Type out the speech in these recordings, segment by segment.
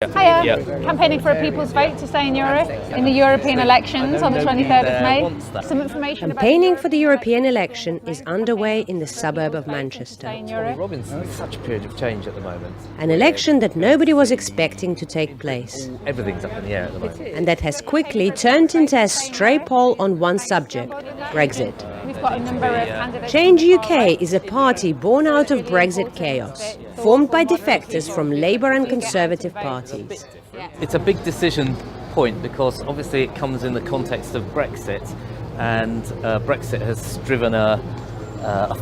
Hiya. Yeah. Campaigning for a people's vote to stay in Europe in the European elections on the 23rd of May. Some information Campaigning for the European election is underway in the suburb of Manchester. Robinson is such a period of change at the moment. An election that nobody was expecting to take place. Everything's up in the air at the moment. And that has quickly turned into a stray poll on one subject, Brexit. We've got a number of candidates. Change UK is a party born out of Brexit chaos, formed by defectors from Labour and Conservative parties. It's a big decision point because obviously it comes in the context of Brexit, and Brexit has driven a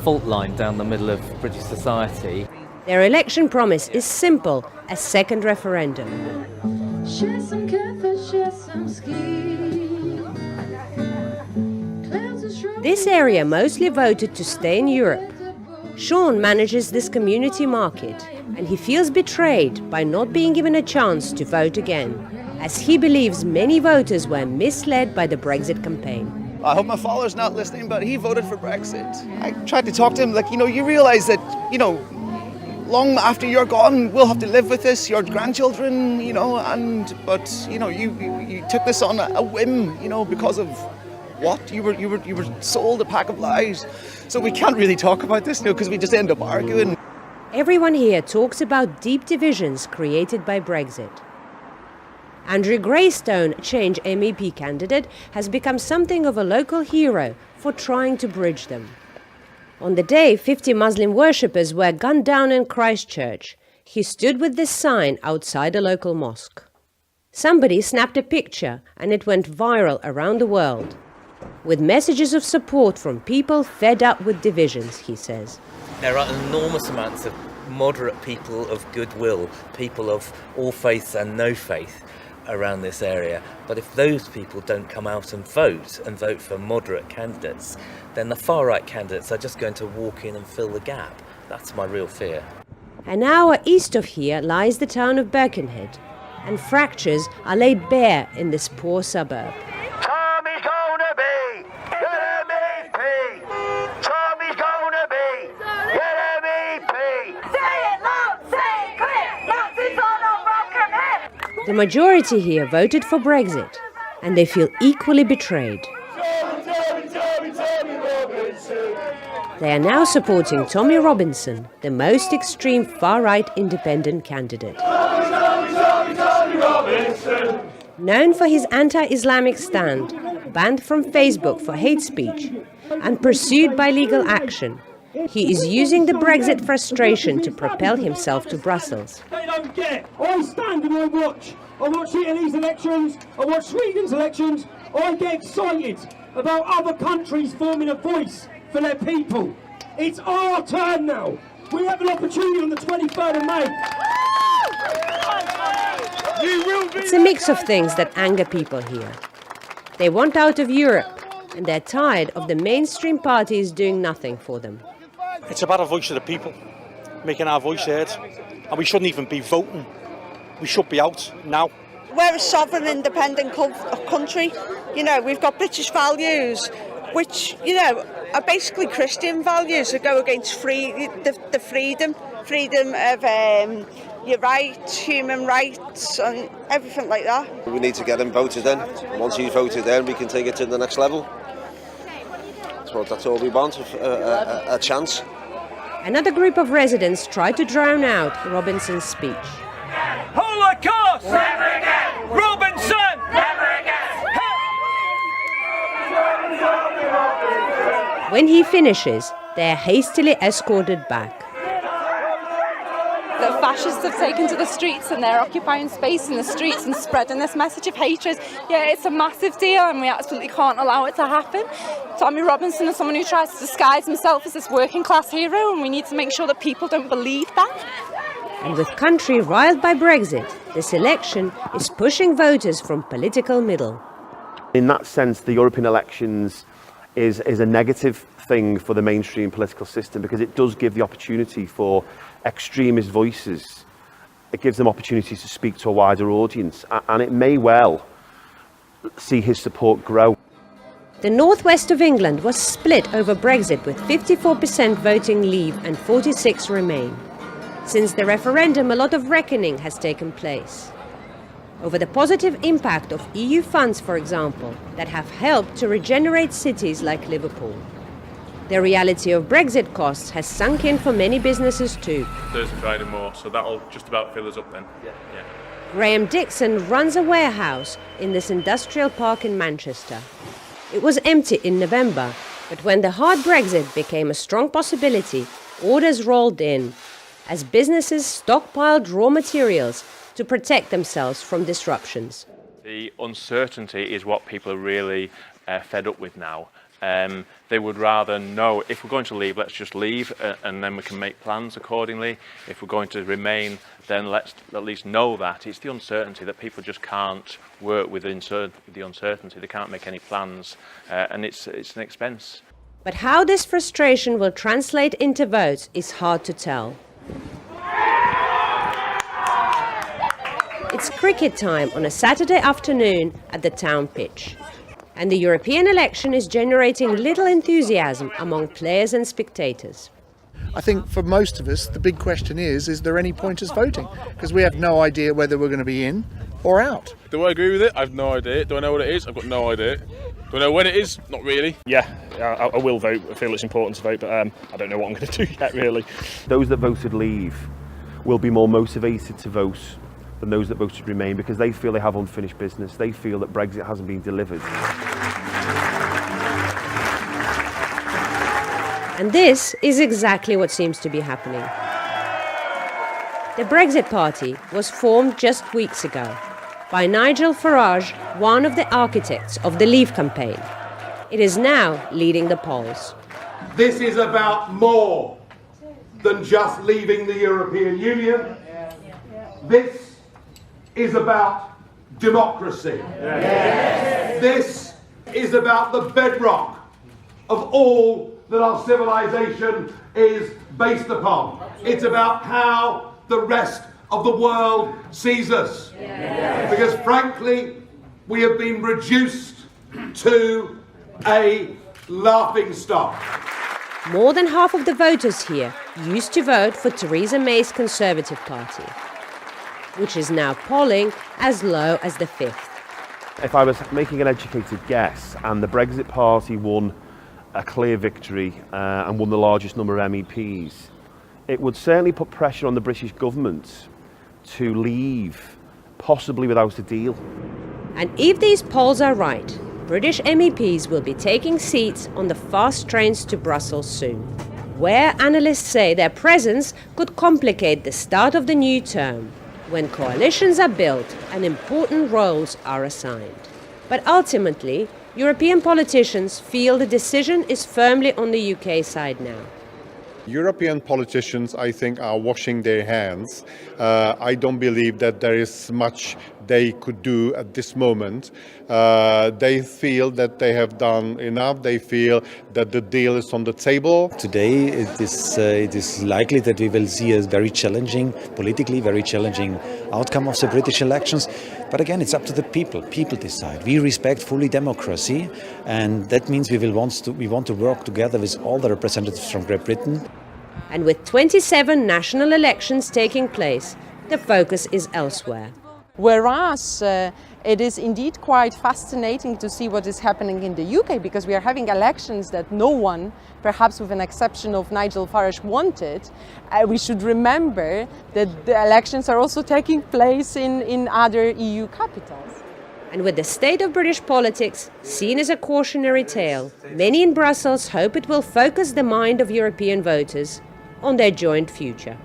fault line down the middle of British society. Their election promise is simple: a second referendum. Share some comfort, share some ski. This area mostly voted to stay in Europe. Sean manages this community market, and he feels betrayed by not being given a chance to vote again, as he believes many voters were misled by the Brexit campaign. I hope my father's not listening, but he voted for Brexit. I tried to talk to him, you realise that, long after you're gone, we'll have to live with this, your grandchildren, but you took this on a whim, because of what? You were sold a pack of lies. So we can't really talk about this now because we just end up arguing. Everyone here talks about deep divisions created by Brexit. Andrew Greystone, Change MEP candidate, has become something of a local hero for trying to bridge them. On the day 50 Muslim worshippers were gunned down in Christchurch, he stood with this sign outside a local mosque. Somebody snapped a picture and it went viral around the world, with messages of support from people fed up with divisions, he says. There are enormous amounts of moderate people of goodwill, people of all faiths and no faith around this area. But if those people don't come out and vote for moderate candidates, then the far-right candidates are just going to walk in and fill the gap. That's my real fear. An hour east of here lies the town of Birkenhead, and fractures are laid bare in this poor suburb. Tommy's gonna be your MEP. Tommy's gonna be your MEP. Say it loud, say it clear. Nazis on a welcome here. The majority here voted for Brexit, and they feel equally betrayed. They are now supporting Tommy Robinson, the most extreme far-right independent candidate. Known for his anti-Islamic stand, banned from Facebook for hate speech, and pursued by legal action, he is using the Brexit frustration to propel himself to Brussels. They don't get. I stand and I watch. I watch Italy's elections, I watch Sweden's elections. I get excited about other countries forming a voice for their people. It's our turn now. We have an opportunity on the 23rd of May. It's a mix of things that anger people here. They want out of Europe, and they're tired of the mainstream parties doing nothing for them. It's about a voice of the people, making our voice heard. And we shouldn't even be voting. We should be out now. We're a sovereign, independent country. We've got British values, which, are basically Christian values that go against the freedom of your rights, human rights, and everything like that. We need to get them voted in. Once he's voted in, we can take it to the next level. That's all we want, a chance. Another group of residents tried to drown out Robinson's speech. Holocaust! Never again! Robinson! Never again! When he finishes, they are hastily escorted back. The fascists have taken to the streets and they're occupying space in the streets and spreading this message of hatred. Yeah, it's a massive deal and we absolutely can't allow it to happen. Tommy Robinson is someone who tries to disguise himself as this working class hero, and we need to make sure that people don't believe that. And with country riled by Brexit, this election is pushing voters from political middle. In that sense, the European elections is a negative thing for the mainstream political system because it does give the opportunity for extremist voices. It gives them opportunities to speak to a wider audience, and it may well see his support grow. The northwest of England was split over Brexit, with 54% voting leave and 46% remain. Since the referendum, a lot of reckoning has taken place. over the positive impact of EU funds, for example, that have helped to regenerate cities like Liverpool. The reality of Brexit costs has sunk in for many businesses too. Thursday, Friday more, so that'll just about fill us up then. Yeah. Graham Dixon runs a warehouse in this industrial park in Manchester. It was empty in November, but when the hard Brexit became a strong possibility, orders rolled in as businesses stockpiled raw materials to protect themselves from disruptions. The uncertainty is what people are really fed up with now. They would rather know, if we're going to leave, let's just leave, and then we can make plans accordingly. If we're going to remain, then let's at least know that. It's the uncertainty that people just can't work with the uncertainty. They can't make any plans, and it's an expense. But how this frustration will translate into votes is hard to tell. It's cricket time on a Saturday afternoon at the town pitch. And the European election is generating little enthusiasm among players and spectators. I think for most of us, the big question is there any point us voting? Because we have no idea whether we're going to be in or out. Do I agree with it? I've no idea. Do I know what it is? I've got no idea. Do I know when it is? Not really. Yeah, I will vote. I feel it's important to vote, but I don't know what I'm going to do yet, really. Those that voted leave will be more motivated to vote than those that voted remain because they feel they have unfinished business. They feel that Brexit hasn't been delivered. And this is exactly what seems to be happening. The Brexit Party was formed just weeks ago by Nigel Farage, one of the architects of the Leave campaign. It is now leading the polls. This is about more than just leaving the European Union. This is about democracy. Yes. This is about the bedrock of all that our civilization is based upon. It's about how the rest of the world sees us. Yes. Because frankly, we have been reduced to a laughingstock. More than half of the voters here used to vote for Theresa May's Conservative Party, which is now polling as low as the fifth. If I was making an educated guess and the Brexit Party won a clear victory and won the largest number of MEPs, it would certainly put pressure on the British government to leave, possibly without a deal. And if these polls are right, British MEPs will be taking seats on the fast trains to Brussels soon, where analysts say their presence could complicate the start of the new term, when coalitions are built and important roles are assigned. But ultimately, European politicians feel the decision is firmly on the UK side now. European politicians, I think, are washing their hands. I don't believe that there is much they could do at this moment. They feel that they have done enough. They feel that the deal is on the table. Today it is likely that we will see a very challenging, politically very challenging outcome of the British elections. But again, it's up to the people. People decide. We respect fully democracy, and that means we want to work together with all the representatives from Great Britain. And with 27 national elections taking place, the focus is elsewhere. Whereas it is indeed quite fascinating to see what is happening in the UK, because we are having elections that no one, perhaps with an exception of Nigel Farage, wanted. We should remember that the elections are also taking place in other EU capitals. And with the state of British politics seen as a cautionary tale, many in Brussels hope it will focus the mind of European voters on their joint future.